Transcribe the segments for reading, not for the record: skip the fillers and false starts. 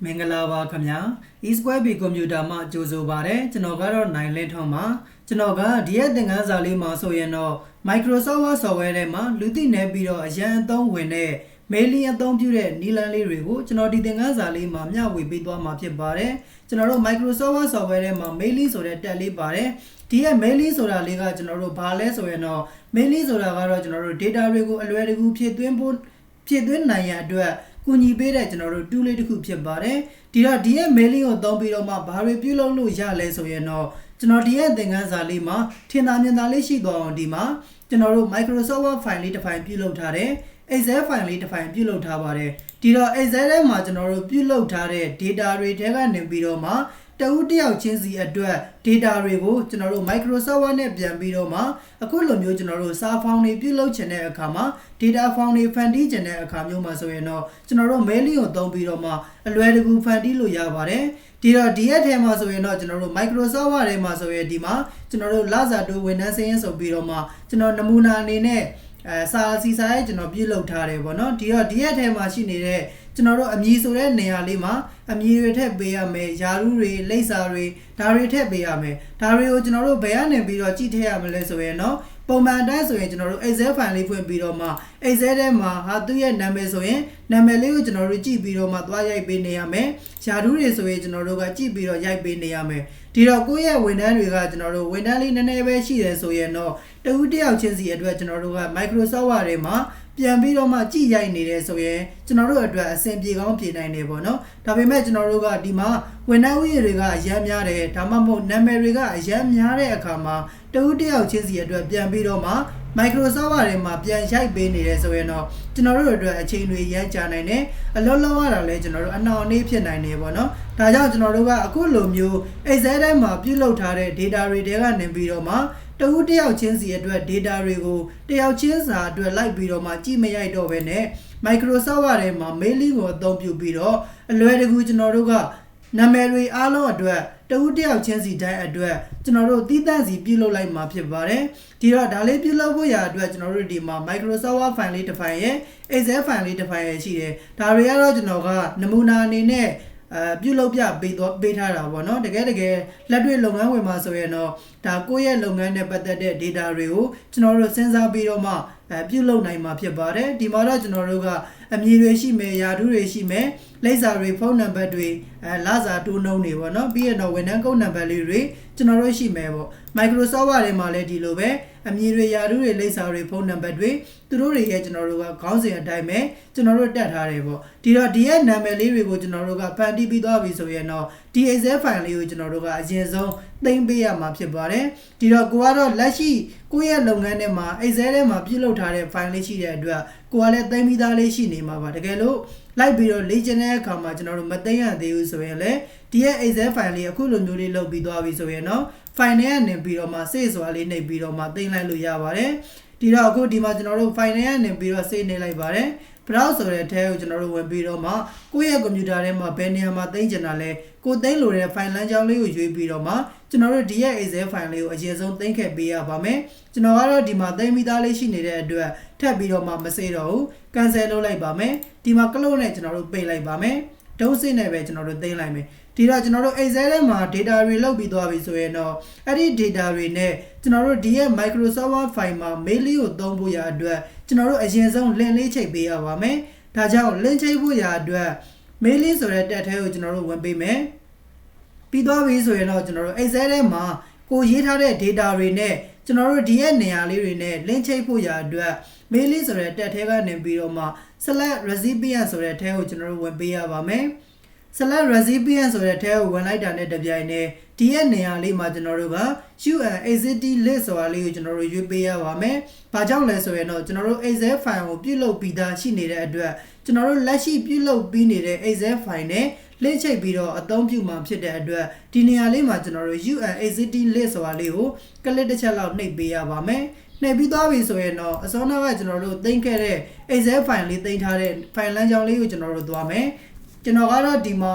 မင်္ဂလာပါခင်ဗျာ e-square b ကွန်ပျူတာမှာကြိုဆိုပါရစေကျွန်တော်ကတော့နိုင်လင်းထောင်းပါကျွန်တော်ကဒီရက်သင်ခန်းစာလေးမှာဆိုရင်တော့ Microsoft Word software ထဲမှာလူသိနေပြီးတော့အရန်အသုံးဝင်တဲ့ mailing အသုံးပြုတဲ့နည်းလမ်းလေးတွေကိုကျွန်တော်ဒီသင်ခန်းစာလေးမှာမျှဝေပေးသွားမှာဖြစ်ပါတယ်ကျွန်တော်တို့ Microsoft Word software ထဲမှာ mailing ဆိုတဲ့ tab လေးပါတယ်ဒီရဲ့ mailing ဆိုတာလေးကကျွန်တော်တို့ဘာလဲဆိုရင်တော့ mailing ဆိုတာကတော့ကျွန်တော်တို့ data တွေကိုအလွယ်တကူဖြည့်သွင်းနိုင်ရန်အတွက်ကူညီပေးတဲ့ကျွန်တော်တို့ tool လေးတစ်ခုဖြစ်ပါတယ်ဒီတော့ဒီရဲ့ mailing ကိုသုံးပြီးတော့မှဘာတွေပြုလုပ်လို့ရလဲဆိုရင်တော့ကျွန်တော်ဒီရဲ့သင်ခန်းစာလေးမှာထင်သာမြင်သာလေးရှိသွားအောင်ဒီမှာကျွန်တော်တို့ Microsoft Word file လေးတစ်ဖိုင်ပြုလုပ်ထားတယ် Excel file လေးတစ်ဖိုင်ပြုလုပ်ထားပါတယ်ဒီတော့ Excel ထဲမှာကျွန်တော်တို့ပြုလုပ်ထားတဲ့ data တွေထဲကနေပြီးတော့မှတဦးတယောက်ချင်းစီအတွက် data တွေကိုကျွန်တော်တို့ Microsoft Word နဲ့ပြန်ပြီးတော့မှအခုလိုမျိုးကျွန်တော်တို့စာဖောင်တွေပြုလုပ်ချင်တဲ့အခါမှာ data ဖောင်တွေဖန်တီးချင်တဲ့အခါမျိုးမှာဆိုရင်တော့ကျွန်တော်တို့ mailing ကိုသုံးပြီးတော့မှအလွယ်တကူဖန်တီးလို့ရပါတယ်ဒီတော့ဒီရက်ထဲမှာဆိုရင်တော့ကျွန်တော်တို့ Microsoft Word ထဲမှာဆိုရင်ဒီမှာကျွန်တော်တို့လစာတိုးဝန်ထမ်းစာရင်းဆိုပြီးတော့မှကျွန်တော်နမူနာအနေနဲ့စာစီစာရဲ့ကျွန်တော်ပြုလုပ်ထားတယ်ပေါ့နော်ဒီတော့ဒီရက်ထဲမှာရှိနေတဲ့ကျွန်တော်တို့အမည်ဆိုတဲ့နေရာလေးမှာအမည်တွေထည့်ပေးရမယ်ယာရုတွေလိပ်စာတွေဒါတွေထည့်ပေးရမယ်ဒါတွေကိုကျွန်တော်တို့ဘယ်ကနေပြီးတော့ကြည့်ထည့်ရမလဲဆိုရင်တော့ပုံမှန်အတိုင်းဆိုရင်ကျွန်တော်တို့ Excel file လေးဖွင့်ပြီးတော့မှ Excel ထဲမှာဟာသူ့ရဲ့နာမည်ဆိုရင်နာမည်လေးကိုကျွန်တော်တို့ကြည့်ပြီးတော့မှသွားရိုက်ပေးနေရမယ်ယာရုတွေဆိုရင်ကျွန်တော်တို့ကကြည့်ပြီးတော့ရိုက်ပေးနေရမယ်ဒီတော့ကိုယ့်ရဲ့ဝန်ထမ်းတွေကကျွန်တော်တို့ဝန်ထမ်းလေးနည်းနည်းပဲရှိတယ်ဆိုရင်တော့တဦးတယောက်ချင်းစီအတွက်ကျွန်တော်တို့က Microsoft Word ထဲမှာပြန်ပြီးတော့မှကြည့်ရိုက်နေတယ်ဆိုရင်ကျွန်တော်တို့အတွက်အဆင်ပြေကောင်းပြေနိုင်တယ်ပေါ့နော်ဒါပေမဲ့ကျွန်တော်တို့ကဒီမှာဝန်ထမ်းဥယျာဉ်တွေကအများများတယ်ဒါမှမဟုတ်နာမည်တွေကအများများတဲ့အခါမှာတဦးတယောက်ချင်းစီအတွက်ပြန်ပြီးတော့မှ Microsoft Word ထဲမှာပြန်ရိုက်ပေးနေတယ်ဆိုရင်တော့ကျွန်တော်တို့အတွက်အချိန်တွေရမ်းကြာနိုင်တယ်အလုံးလုံးရတာလဲကျွန်တော်တို့အနှောင်အနှေးဖြစ်နိုင်တယ်ပေါ့နော်ဒါကြောင့်ကျွန်တော်တို့ကအခုလိုမျိုး Excel ထဲမှာပြုလုပ်ထားတဲ့ data တွေထဲကနေပြီးတော့မှတဦးတယောက်ချင်းစီအတွက် data တွေကိုတယောက်ချင်းစာအတွက်လိုက်ပြီးတော့မှကြည့်မရိုက်တော့ဘဲနဲ့ Microsoft Word ထဲမှာ mailing ကိုအသုံးပြုပြီးတော့အလွယ်တကူကျွန်တော်တို့ကနာမည်တွေအားလုံးအတွက်တဦးတယောက်ချင်းစီတိုင်းအတွက်ကျွန်တော်တို့တည်တံ့စီပြုလုပ်လိုက်မှာဖြစ်ပါတယ်ဒီတော့ဒါလေးပြုလုပ်ဖို့ရအတွက်ကျွန်တော်တို့ဒီမှာ Microsoft Word file လေးတစ်ဖိုင်ရဲ့ Excel file လေးတစ်ဖိုင်ရဲ့ရှိတယ်ဒါတွေကတော့ကျွန်တော်ကနမူနာအနေနဲ့ပြုလုပ်ပြပေးထားတာပေါ့နော်တကယ်လက်တွေ့လုပ်ငန်းဝင်မှာဆိုရင်တော့ဒါကိုယ့်ရဲ့လုပ်ငန်းနဲ့ပတ်သက်တဲ့ data တွေကိုကျွန်တော်တို့စဉ်းစားပြီးတော့မှပြုလုပ်နိုင်မှာဖြစ်ပါတယ်ဒီမှာတော့ကျွန်တော်တို့ကအမည်တွေရှိမယ်ယာထုတွေရှိမယ်လိပ်စာတွေဖုန်းနံပါတ်တွေလစာတိုးနှုန်းတွေပေါ့နော်ပြီးရင်တော့ဝန်ထမ်းကုတ်နံပါတ်လေးတွေကျွန်တော်တို့ရှိမယ်ပေါ့ Microsoft Word ထဲမှာလည်းဒီလိုပဲအမည်တွေယာထုတွေလိပ်စာတွေဖုန်းနံပါတ်တွေသူတို့တွေရဲ့ကျွန်တော်တို့ကခေါင်းစဉ်အတိုင်းပဲကျွန်တော်တို့တက်ထားတယ်ပေါ့ဒီတော့ဒီရဲ့နာမည်လေးတွေကိုကျွန်တော်တို့ကဖန်တီးပြီးသွားပြီဆိုရင်တော့ဒီ Excel file လေးကိုကျွန်တော်တို့ကအရင်ဆုံးသိမ်းပေးရမှာဖြစ်ပါတယ်ဒီတော့ကိုကတော့လက်ရှိကိုယ့်ရဲ့လုပ်ငန်းထဲမှာ Excel ထဲမှာပြုလုပ်ထားတဲ့ file လေးရှိတဲ့အတွက်ကိုကလည်းသိမ်းပြီးသားလေးရှိနေမှာပါတကယ်လို့လိုက်ပြီးတော့လေ့ကျင့်တဲ့အခါမှာကျွန်တော်တို့မသိမ်းရသေးဘူးဆိုရင်လည်းဒီရဲ့ Excel file လေးအခုလိုမျိုးလေးလုပ်ပြီးသွားပြီဆိုရင်တော့ file နဲ့ကနေပြီးတော့မှ save ဆိုတာလေးနှိပ်ပြီးတော့မှသိမ်းလိုက်လို့ရပါတယ်ဒီတော့အခုဒီမှာကျွန်တော်တို့ file နဲ့ကနေပြီးတော့ save နှိပ်လိုက်ပါတယ်browse ဆိုတဲ့ tab ကိုကျွန်တော်တို့ဝင်ပြီးတော့မှကိုယ့်ရဲ့ကွန်ပျူတာထဲမှာဘယ်နေရာမှာသိမ်းချင်တာလဲကိုသိမ်းလို့တဲ့ file လမ်းကြောင်းလေးကိုရွေးပြီးတော့မှကျွန်တော်တို့ဒီရဲ့ Excel file လေးကိုအရင်ဆုံးသိမ်းခဲ့ပေးရပါမယ်ကျွန်တော်ကတော့ဒီမှာသိမ်းပြီးသားလေးရှိနေတဲ့အတွက်ထပ်ပြီးတော့မှမစေးတော့ဘူး cancel လုပ်လိုက်ပါမယ်ဒီမှာ close နဲ့ကျွန်တော်တို့ပိတ်လိုက်ပါမယ်ဒုံးစစ်နဲ့ပဲကျွန်တော်တို့သိမ်းလိုက်မယ်ဒီတော့ကျွန်တော်တို့ Excel ထဲမှာ data တွေလောက်ပြီးသွားပြီဆိုရင်တော့အဲ့ဒီ data တွေနဲ့ကျွန်တော်တို့ဒီရဲ့ Microsoft Word file မှာ mailing ကိုသုံးဖို့ရအတွက်ကျွန်တော်တို့အရင်ဆုံး link လေးချိန်ပေးရပါမယ်ဒါကြောင့် link ချိန်ဖို့ရအတွက် mailing ဆိုတဲ့ tab ထဲကိုကျွန်တော်တို့ဝင်ပေးမယ်ပြီးသွားပြီဆိုရင်တော့ကျွန်တော်တို့ Excel ထဲမှာကိုရေးထားတဲ့ data တွေနဲ့ကျွန်တော်တို့ဒီရဲ့နေရာလေးတွေနဲ့ link ချိန်ဖို့ရအတွက် mailing ဆိုတဲ့ tab ထဲကနေပြီးတော့မှ select recipient ဆိုတဲ့ tab ကိုကျွန်တော်တို့ဝင်ပေးရပါမယ်select recipient ဆိုတဲ့ tab ကိုဝင်လိုက်တာနဲ့တပြိုင်နက်ဒီရဲ့နေရာလေးမှာကျွန်တော်တို့က UNACT list ဆိုတာလေးကိုကျွန်တော်တို့ရွေးပေးရပါမယ်။ဘာကြောင့်လဲဆိုရင်တော့ကျွန်တော်တို့ Excel file ကိုပြုလုပ်ပြီးသားရှိနေတဲ့အတွက်ကျွန်တော်တို့လက်ရှိပြုလုပ်ပြီးနေတဲ့ Excel file နဲ့ link ချိတ်ပြီးတော့အသုံးပြုမှာဖြစ်တဲ့အတွက်ဒီနေရာလေးမှာကျွန်တော်တို့ UNACT list ဆိုတာလေးကိုကလစ်တစ်ချက်လောက်နှိပ်ပေးရပါမယ်။နှိပ်ပြီးသွားပြီဆိုရင်တော့အစောနောက်ကကျွန်တော်တို့သိမ်းခဲ့တဲ့ Excel file လေးသိမ်းထားတဲ့ file လမ်းကြောင်းလေးကိုကျွန်တော်တို့သွားမယ်။ကျွန်တော်ကတော့ဒီမှာ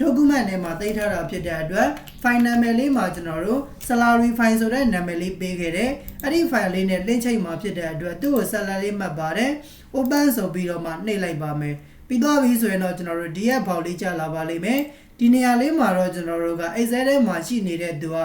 document ထဲမှာသိမ်းထားတာဖြစ်တဲ့အတွက် file နာမည်လေးမှာကျွန်တော်တို့ salary file ဆိုတဲ့နာမည်လေးပေးခဲ့တယ်အဲ့ဒီ file လေးနဲ့ link ချိန်မှာဖြစ်တဲ့အတွက်သူ့ကို salary လေးမှတ်ပါတယ် open ဆိုပြီးတော့မှနှိပ်လိုက်ပါမယ် ပြီးတော့ပြီဆိုရင်တော့ကျွန်တော်တို့ဒီရဲ့ဘောက်လေးကြာလာပါလိမ့်မယ်ဒီနေရာလေးမှာတော့ကျွန်တော်တို့က Excel ထဲမှာရှိနေတဲ့သူက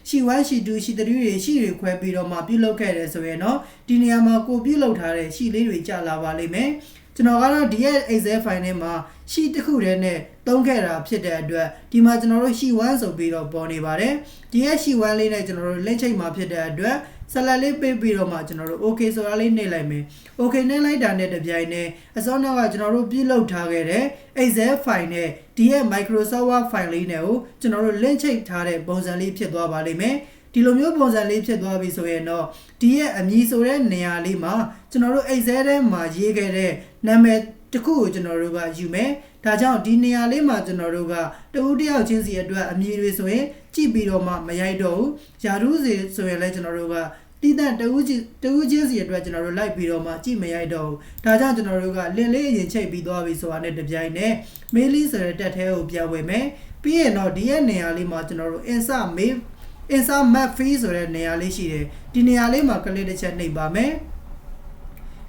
sheet 1 sheet 2 sheet 3တွေရှိတွေခွဲပြီးတော့မှပြုလုပ်ခဲ့တယ်ဆိုရင်တော့ဒီနေရာမှာကိုပြုလုပ်ထားတဲ့ sheet လေးတွေကြာလာပါလိမ့်မယ်ကျွန်တော်ကတော့ဒီရဲ့ Excel file ထဲမှာ sheet တစ်ခုတည်းနဲ့သုံးခဲ့တာဖြစ်တဲ့အတွက်ဒီမှာကျွန်တော်တို့ sheet 1ဆိုပြီးတော့ပေါ်နေပါတယ်ဒီရဲ့ sheet 1လေးနဲ့ကျွန်တော်တို့ link ချိတ်မှာဖြစ်တဲ့အတွက်ဆက်လက်လေးပေးပြီးတော့မှကျွန်တော်တို့ okay ဆိုတာလေးနှိပ်လိုက်မယ် okay နှိပ်လိုက်တာနဲ့တပြိုင်နက်အစောနောက်ကကျွန်တော်တို့ပြုလုပ်ထားခဲ့တဲ့ Excel file နဲ့ဒီရဲ့ Microsoft Word file လေးနဲ့ကိုကျွန်တော်တို့ link ချိတ်ထားတဲ့ပုံစံလေးဖြစ်သွားပါလိမ့်မယ်ဒီလိုမျိုးပုံစံလေးဖြစ်သွားပြီဆိုရင်တော့ဒီရဲ့အမည်ဆိုတဲ့နေရာလေးမှာကျွန်တော်တို့ Excel ထဲမှာရေးခဲ့တဲ့နာမည်တစ်ခုကိုကျွန်တော်တို့ကယူမယ်ဒါကြောင့်ဒီနေရာလေးမှာကျွန်တော်တို့ကတဦးတယောက်ချင်းစီအတွက်အမည်တွေဆိုရင်ကြည့်ပြီးတော့မှမရိုက်တော့ဘူးယာရုစီဆိုရင်လည်းကျွန်တော်တို့ကတိတတဦးချင်းစီအတွက်ကျွန်တော်တို့လိုက်ပြီးတော့မှကြည့်မရိုက်တော့ဘူးဒါကြောင့်ကျွန်တော်တို့ကလင်လေးအရင်ချိတ်ပြီးသွားပြီဆိုတာနဲ့တပြိုင်နက် mail ဆိုတဲ့တက်ထဲကိုပြန်ဝင်မယ်ပြီးရင်တော့ဒီရဲ့နေရာလေးမှာကျွန်တော်တို့ insert map fee ဆိုတဲ့နေရာလေးရှိတယ်ဒီနေရာလေးမှာကလစ်တစ်ချက်နှိပ်ပါမယ်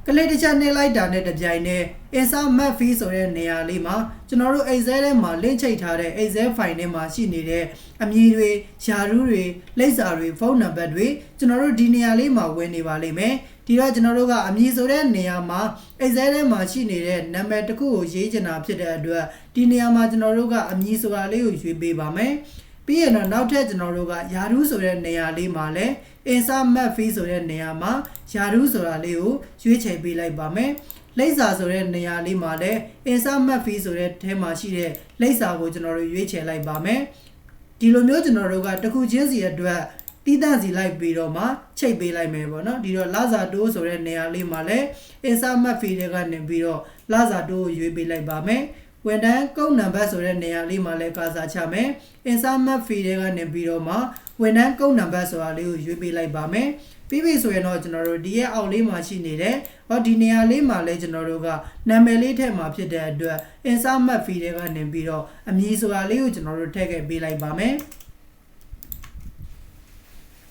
ကလစ်တစ်ချက်နှိပ်လိုက်တာနဲ့တပြိုင်နက် insert map fee ဆိုတဲ့နေရာလေးမှာကျွန်တော်တို့ Excel ထဲမှာ link ချိတ်ထားတဲ့ Excel file ထဲမှာရှိနေတဲ့အမည်တွေယာရုတွေလိပ်စာတွေဖုန်းနံပါတ်တွေကျွန်တော်တို့ဒီနေရာလေးမှာဝင်နေပါလိမ့်မယ်ဒီတော့ကျွန်တော်တို့ကအမည်ဆိုတဲ့နေရာမှာ Excel ထဲမှာရှိနေတဲ့နာမည်တစ်ခုကိုရေးချင်တာဖြစ်တဲ့အတွက်ဒီနေရာမှာကျွန်တော်တို့ကအမည်ဆိုတာလေးကိုရွေးပေးပါမယ်ပြီးရင်တော့နောက်ထပ်ကျွန်တော်တို့ကယာရုဆိုတဲ့နေရာလေးမှာလည်း insert map fee ဆိုတဲ့နေရာမှာယာရုဆိုတာလေးကိုရွေးချယ်ပေးလိုက်ပါမယ်လိပ်စာဆိုတဲ့နေရာလေးမှာလည်း insert map fee ဆိုတဲ့ထဲမှာရှိတဲ့လိပ်စာကိုကျွန်တော်တို့ရွေးချယ်လိုက်ပါမယ်ဒီလိုမျိုးကျွန်တော်တို့ကတစ်ခုချင်းစီအတွက်တိတန့်စီလိုက်ပြီးတော့မှချိတ်ပေးလိုက်မယ်ပေါ့နော်ဒီတော့လစာတိုးဆိုတဲ့နေရာလေးမှာလည်း insert map fee တွေကနေပြီးတော့လစာတိုးကိုရွေးပေးလိုက်ပါမယ်ဝန်ထမ်းကုန်းနံပါတ်ဆိုတဲ့နေရာလေးမှာလည်းကာစာချမယ် insert map fee တွေကနေပြီးတော့မှဝန်ထမ်းကုန်းနံပါတ်ဆိုတာလေးကိုရွေးပေးလိုက်ပါမယ်ပြီးပြီဆိုရင်တော့ကျွန်တော်တို့ဒီရဲ့အောက်လေးမှာရှိနေတဲ့ဟောဒီနေရာလေးမှာလည်းကျွန်တော်တို့ကနာမည်လေးထည့်မှာဖြစ်တဲ့အတွက် insert map fee တွေကနေပြီးတော့အမည်ဆိုတာလေးကိုကျွန်တော်တို့ထည့်ခဲ့ပေးလိုက်ပါမယ်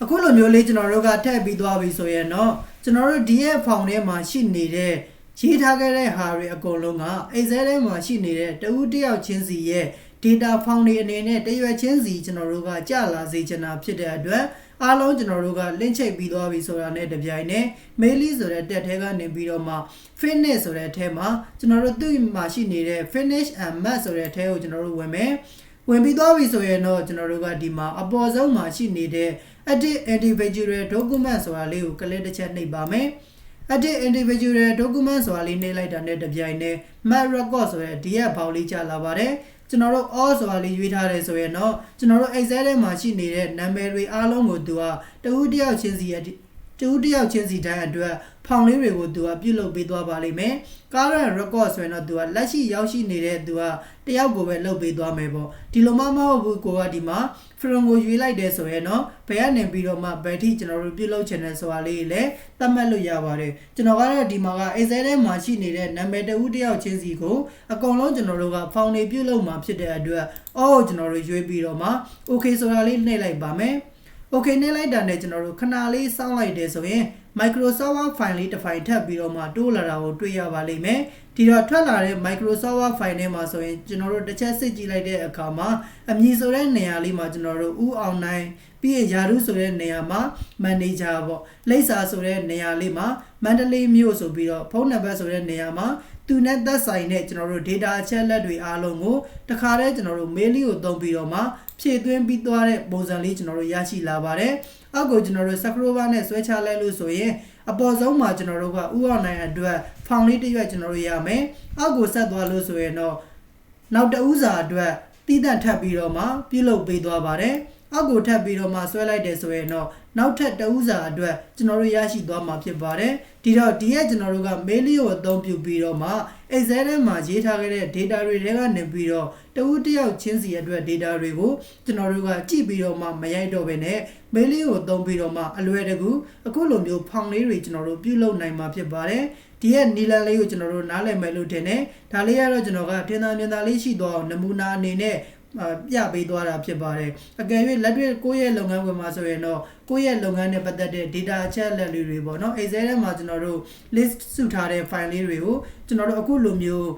အခုလိုမျိုးလေးကျွန်တော်တို့ကထည့်ပြီးသွားပြီဆိုရင်တော့ကျွန်တော်တို့ဒီရဲ့ဖောင်ထဲမှာရှိနေတဲ့ရေးထားခဲ့တဲ့ဟာတွေအကုန်လုံးက Excel ထဲမှာရှိနေတဲ့တဦးတယောက်ချင်းစီရဲ့ data ဖောင်တွေအနေနဲ့တရွက်ချင်းစီကျွန်တော်တို့ကကြာလာစေချင်တာဖြစ်တဲ့အတွက်အားလုံးကျွန်တော်တို့က link ချိတ်ပြီးသွားပြီဆိုတာနဲ့တပြိုင်နက် mail ဆိုတဲ့တက်ထဲကနေပြီးတော့မှ finish ဆိုတဲ့အထဲမှာကျွန်တော်တို့သူ့မှာရှိနေတဲ့ finish and match ဆိုတဲ့အထဲကိုကျွန်တော်တို့ဝင်မယ်ဝင်ပြီးသွားပြီဆိုရင်တော့ကျွန်တော်တို့ကဒီမှာအပေါ်ဆုံးမှာရှိနေတဲ့ edit individual document ဆိုတာလေးကို click တစ်ချက်နှိပ်ပါမယ် edit individual document ဆိုတာလေးနှိပ်လိုက်တာနဲ့တပြိုင်နက် map record ဆိုတဲ့ဒီရဲ့ဘောက်လေးကြာလာပါတယ်ကျွန်တော်တို့ all ဆိုတာလေးရွေးထားတယ်ဆိုရင်တော့ကျွန်တော်တို့ Excel ထဲမှာရှိနေတဲ့နာမည်တွေအားလုံးကိုသူကတဦးတယောက်ချင်းစီရဲ့တူတယောက်ချင်းစီတိုင်းအတွက်ဖောင်လေးတွေကိုသူကပြုတ်လုပ်ပေးသွားပါလိမ့်မယ်။ current record ဆိုရင်တော့သူကလက်ရှိရောက်ရှိနေတဲ့သူကတယောက်ကိုပဲလုပ်ပေးသွားမယ်ပေါ့။ဒီလိုမှမဟုတ်ဘူးကိုကဒီမှာ from ကိုရွေးလိုက်တယ်ဆိုရင်တော့ဘယ်ကနေပြီးတော့မှဘယ်ထိကျွန်တော်တို့ပြုတ်လုပ်ချင်တဲ့ဆိုတာလေးလည်းသတ်မှတ်လို့ရပါတယ်။ကျွန်တော်ကတော့ဒီမှာက Excel ထဲမှာရှိနေတဲ့နာမည်တဦးတယောက်ချင်းစီကိုအကုန်လုံးကျွန်တော်တို့ကဖောင်တွေပြုတ်လုပ်မှာဖြစ်တဲ့အတွက်အော်ကျွန်တော်တို့ရွေးပြီးတော့မှ okay ဆိုတာလေးနှိပ်လိုက်ပါမယ်။ okay နှိပ်လိုက်တာနဲ့ကျွန်တော်တို့ခဏလေးစောင့်လိုက်တယ်ဆိုရင် Microsoft Word file လေးတစ်ဖိုင်ထပ်ပြီးတော့မှတိုးလာတာကိုတွေ့ရပါလိမ့်မယ်ဒီတော့ထွက်လာတဲ့ Microsoft Word file ထဲမှာဆိုရင်ကျွန်တော်တို့တစ်ချက်စစ်ကြည့်လိုက်တဲ့အခါမှာအမည်ဆိုတဲ့နေရာလေးမှာကျွန်တော်တို့ဦးအောင်နိုင်ပြီးရင်ယာရုဆိုတဲ့နေရာမှာ manager ပေါ့လိပ်စာဆိုတဲ့နေရာလေးမှာမန္တလေးမြို့ဆိုပြီးတော့ဖုန်းနံပါတ်ဆိုတဲ့နေရာမှာသူနဲ့သက်ဆိုင်တဲ့ကျွန်တော်တို့ data အချက်လက်တွေအားလုံးကိုတခါတည်းကျွန်တော်တို့ mail လေးကိုသုံးပြီးတော့မှဖြည့်သွင်းပြီးသွားတဲ့ပုံစံလေးကျွန်တော်တို့ရရှိလာပါတယ်အောက်ကိုကျွန်တော်တို့ scroll bar နဲ့ဆွဲချလိုက်လို့ဆိုရင်အပေါ်ဆုံးမှာကျွန်တော်တို့ကဥအောင်နိုင်အတွက်ဖောင်လေးတစ်ရွက်ကျွန်တော်တို့ရမယ်အောက်ကိုဆက်သွားလို့ဆိုရင်တော့နောက်တဦးစာအတွက်တည်တံ့ထပ်ပြီးတော့မှပြုလုပ်ပေးသွားပါတယ်အောက်ကိုထပ်ပြီးတော့မှဆွဲလိုက်တယ်ဆိုရင်တော့နောက်ထပ်တဦးစာအတွက်ကျွန်တော်တို့ရရှိသွားမှာဖြစ်ပါတယ်ဒီတော့ဒီရဲ့ကျွန်တော်တို့က mail လေးကိုအသုံးပြုပြီးတော့မှ Excel ထဲမှာရေးထားခဲ့တဲ့ data တွေထဲကနေပြီးတော့တဦးတယောက်ချင်းစီအတွက် data တွေကိုကျွန်တော်တို့ကကြည့်ပြီးတော့မှမရိုက်တော့ဘဲနဲ့ mail လေးကိုသုံးပြီးတော့မှအလွယ်တကူအခုလိုမျိုးဖောင်လေးတွေကျွန်တော်တို့ပြုလုပ်နိုင်မှာဖြစ်ပါတယ်ဒီရဲ့နီလန်လေးကိုကျွန်တော်တို့နားလည်မယ်လို့ထင်တယ်ဒါလေးကတော့ကျွန်တော်ကထင်သာမြင်သာလေးရှိသွားအောင်နမူနာအနေနဲ့ပြပေးသွားတာဖြစ်ပါတယ်အကယ်၍လက်တွေ့ကိုယ့်ရဲ့လုပ်ငန်းဝင်မှာဆိုရင်တော့ကိုယ့်ရဲ့လုပ်ငန်းနဲ့ပတ်သက်တဲ့ data အချက်အလက်တွေပေါ့နော် Excel ထဲမှာကျွန်တော်တို့ list စုထားတဲ့ file လေးတွေကိုကျွန်တော်တို့အခုလိုမျိုး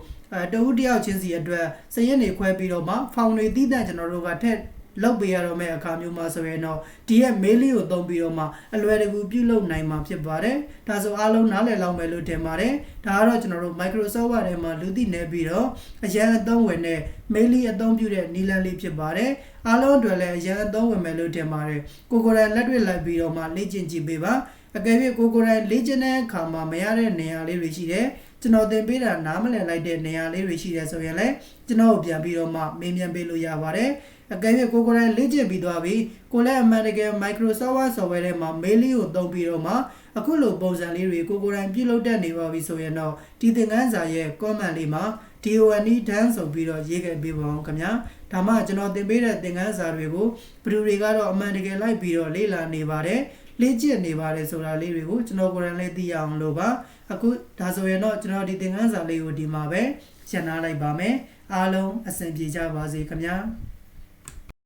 တဦးတယောက်ချင်းစီအတွက်စရက်နေခွဲပြီးတော့မှဖောင်တွေတည်တံ့ကျွန်တော်တို့ကထက်လောက်ပေးရတော့မယ့်အခါမျိုးမှာဆိုရင်တော့ဒီရဲ့ mail လေးကိုသုံးပြီးတော့မှအလွယ်တကူပြုလုပ်နိုင်မှာဖြစ်ပါတယ်ဒါဆိုအားလုံးနားလည်လောက်မယ်လို့ထင်ပါတယ်ဒါကတော့ကျွန်တော်တို့ Microsoft Word ထဲမှာလူသိနေပြီးတော့အရန်အသုံးဝင်တဲ့ mail လေးအသုံးပြုတဲ့နည်းလမ်းလေးဖြစ်ပါတယ်အားလုံးအတွက်လည်းအရန်အသုံးဝင်မယ်လို့ထင်ပါတယ်ကိုယ်တိုင်လက်တွေ့လိုက်ပြီးတော့မှလေ့ကျင့်ကြည့်ပေးပါအကယ်၍ကိုယ်တိုင်လေ့ကျင့်တဲ့အခါမှာမရတဲ့နေရာလေးတွေရှိတယ်ကျွန်တော်သင်ပေးတာနားမလည်လိုက်တဲ့နေရာလေးတွေရှိတယ်ဆိုရင်လည်းကျွန်တော်ပြန်ပြီးတော့မှမေးမြန်းပေးလို့ရပါတယ်အကယ်၍ကိုယ်တိုင်လေ့ကျင့်ပြီးသွားပြီကိုလည်းအမှန်တကယ် Microsoft Word software ထဲမှာ mail လေးကိုသုံးပြီးတော့မှအခုလိုပုံစံလေးတွေကိုယ်တိုင်ပြုလုပ်တတ်နေပါပြီဆိုရင်တော့ဒီသင်ခန်းစာရဲ့ comment လေးမှာ DONE done ဆိုပြီးတော့ရေးခဲ့ပေးပါအောင်ခင်ဗျာဒါမှကျွန်တော်သင်ပေးတဲ့သင်ခန်းစာတွေကိုဘယ်သူတွေကတော့အမှန်တကယ်လိုက်ပြီးတော့လေ့လာနေပါတယ်လေ့ကျင့်နေပါတယ်ဆိုတာလေးတွေကိုကျွန်တော်ကိုယ်တိုင်လည်းသိရအောင်လို့ပါအခုဒါဆိုရင်တော့ကျွန်တော်ဒီသင်ခန်းစာလေးကိုဒီမှာပဲရှင်းထားလိုက်ပါမယ်အားလုံးအဆင်ပြေကြပါစေခင်ဗျာ